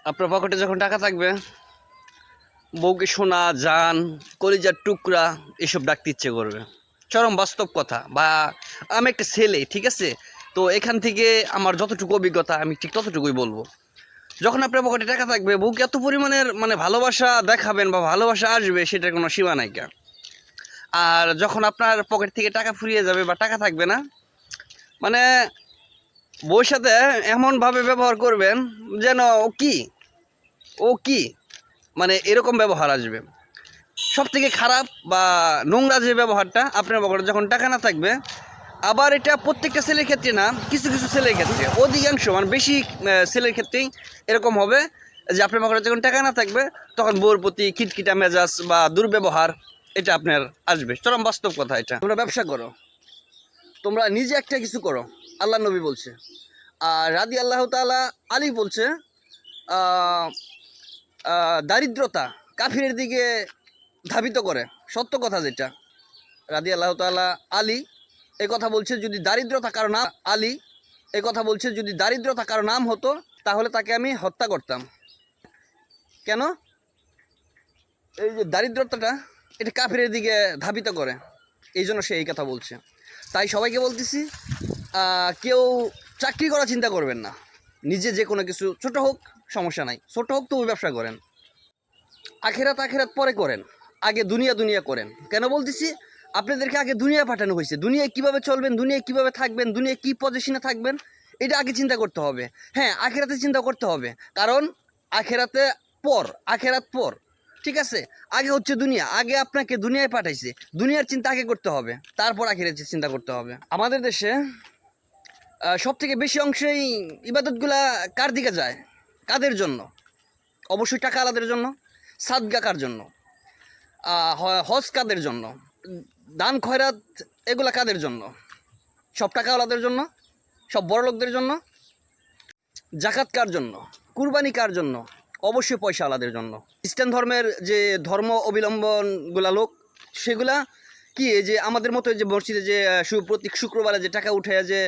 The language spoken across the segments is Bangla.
আপনার পকেটে যখন টাকা থাকবে বউকে সোনা জান কলিজার টুকরা এসব ডাকতে ইচ্ছে করবে। চরম বাস্তব কথা। বা আমি একটা ছেলে, ঠিক আছে? তো এখান থেকে আমার যতটুকু অভিজ্ঞতা আমি ঠিক ততটুকুই বলবো। যখন আপনার পকেটে টাকা থাকবে বউকে এত পরিমাণের ভালোবাসা দেখাবেন বা ভালোবাসা আসবে, সেটার কোনো সীমা নাইকা। আর যখন আপনার পকেট থেকে টাকা ফুরিয়ে যাবে বা টাকা থাকবে না, মানে বউর সাথে এমনভাবে ব্যবহার করবেন যেন ও কি এরকম ব্যবহার আসবে। সব থেকে খারাপ বা নোংরা যে ব্যবহারটা, আপনার পকেটে যখন টাকা না থাকবে। আবার এটা প্রত্যেকটা ছেলের ক্ষেত্রে না, কিছু কিছু ছেলের ক্ষেত্রে, অধিকাংশ বেশি ছেলের ক্ষেত্রেই এরকম হবে যে আপনার পকেটে যখন টাকা না থাকবে তখন বউর প্রতি খিটখিটা মেজাজ বা দুর্ব্যবহার এটা আপনার আসবে। চরম বাস্তব কথা এটা। তোমরা ব্যবসা করো, তোমরা নিজে একটা কিছু করো, আল্লাহ নবী বলছে। আর রাদি আল্লাহ তাআলা আলী বলছে দারিদ্রতা কাফিরের দিকে ধাবিত করে। সত্য কথা যেটা, রাদি আল্লাহ তাআলা আলী এই কথা বলছে, যদি দারিদ্রতা কারো নাম আলী এই কথা বলছে, যদি দারিদ্রতা কারো নাম হতো তাহলে তাকে আমি হত্যা করতাম। কেন? এই যে দারিদ্রতাটা এটা কাফিরের দিকে ধাবিত করে, এই জন্য সে এই কথা বলছে। তাই সবাইকে বলতেছি, কেউ চাকরি করার চিন্তা করবেন না। নিজে যে কোনো কিছু, ছোট হোক সমস্যা নাই, ছোট হোক তবু ব্যবসা করেন। আখেরাত পরে করেন, আগে দুনিয়া করেন। কেন বলতেছি? আপনাদেরকে আগে দুনিয়া পাঠানো হয়েছে। দুনিয়ায় কীভাবে চলবেন, দুনিয়ায় কীভাবে থাকবেন, দুনিয়ায় কী পজিশনে থাকবেন, এটা আগে চিন্তা করতে হবে। হ্যাঁ, আখেরাতে চিন্তা করতে হবে, কারণ আখেরাত পর, ঠিক আছে? আগে হচ্ছে দুনিয়া, আগে আপনাকে দুনিয়ায় পাঠাইছে, দুনিয়ার চিন্তা আগে করতে হবে, তারপর আখেরাতের চিন্তা করতে হবে। আমাদের দেশে সব থেকে বেশি অংশেই ইবাদতগুলা কার দিকে যায়, কাদের জন্য? অবশ্যই টাকা আলাদের জন্য। সাদগা কার জন্য? হজ কাদের জন্য? দান খয়রাত এগুলা কাদের জন্য? সব টাকাওয়ালাদের জন্য, সব বড় লোকদের জন্য। জাকাত কার জন্য? কুরবানি কার জন্য? অবশ্যই পয়সাওয়ালাদের জন্য। খ্রিস্টান ধর্মের যে ধর্ম অবলম্বনগুলা লোক, সেগুলা কি এই যে আমাদের মতো যে মসজিদে যে প্রত্যেক শুক্রবারে যে টাকা উঠে যে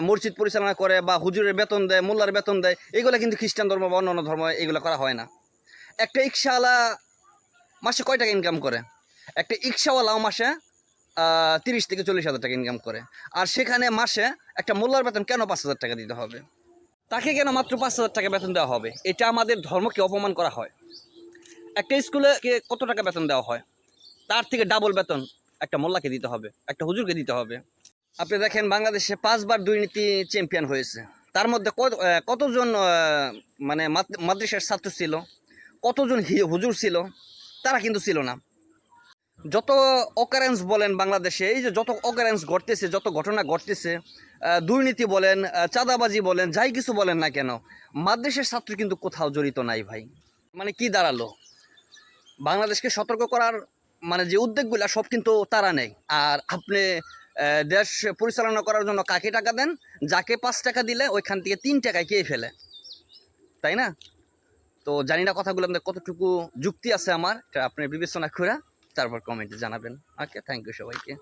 মসজিদ পরিচালনা করে বা হুজুরের বেতন দেয়, মোল্লার বেতন দেয়, এগুলা কিন্তু খ্রিস্টান ধর্ম বা অন্যান্য ধর্ম এগুলো করা হয় না। একটা রিক্সাওয়ালা মাসে কয় টাকা ইনকাম করে? একটা রিক্সাওয়ালাও মাসে 30 থেকে 40 হাজার টাকা ইনকাম করে। আর সেখানে মাসে একটা মোল্লার বেতন কেন 5,000 টাকা দিতে হবে? তাকে কেন মাত্র 5,000 টাকা বেতন দেওয়া হবে? এটা আমাদের ধর্মকে অপমান করা হয়। একটা স্কুলে কত টাকা বেতন দেওয়া হয়? তার থেকে ডাবল বেতন একটা মোল্লাকে দিতে হবে, একটা হুজুরকে দিতে হবে। আপনি দেখেন বাংলাদেশে 5বার দুর্নীতি চ্যাম্পিয়ন হয়েছে। তার মধ্যে কতজন মাদ্রাসার ছাত্র ছিল, কতজন হুজুর ছিল? তারা কিন্তু ছিল না। যত অকারেন্স বলেন বাংলাদেশে, এই যে যত অকারেন্স ঘটতেছে, যত ঘটনা ঘটতেছে, দুর্নীতি বলেন, চাঁদাবাজি বলেন, যাই কিছু বলেন না কেন, মাদ্রাসার ছাত্র কিন্তু কোথাও জড়িত নাই ভাই। কি দাঁড়ালো? বাংলাদেশকে সতর্ক করার যে উদ্যোগগুলো সব কিন্তু তারা নেই। আর আপনি দেশ পরিচালনা করার জন্য কাকে টাকা দেন? যাকে 5 টাকা দিলে ওইখান থেকে 3 টাকায় খেয়ে ফেলে, তাই না? তো জানি না কথাগুলো আপনাদের কতটুকু যুক্তি আছে, আমার এটা আপনি বিবেচনা করে তারপর কমেন্টে জানাবেন। ওকে, থ্যাংক ইউ সবাইকে।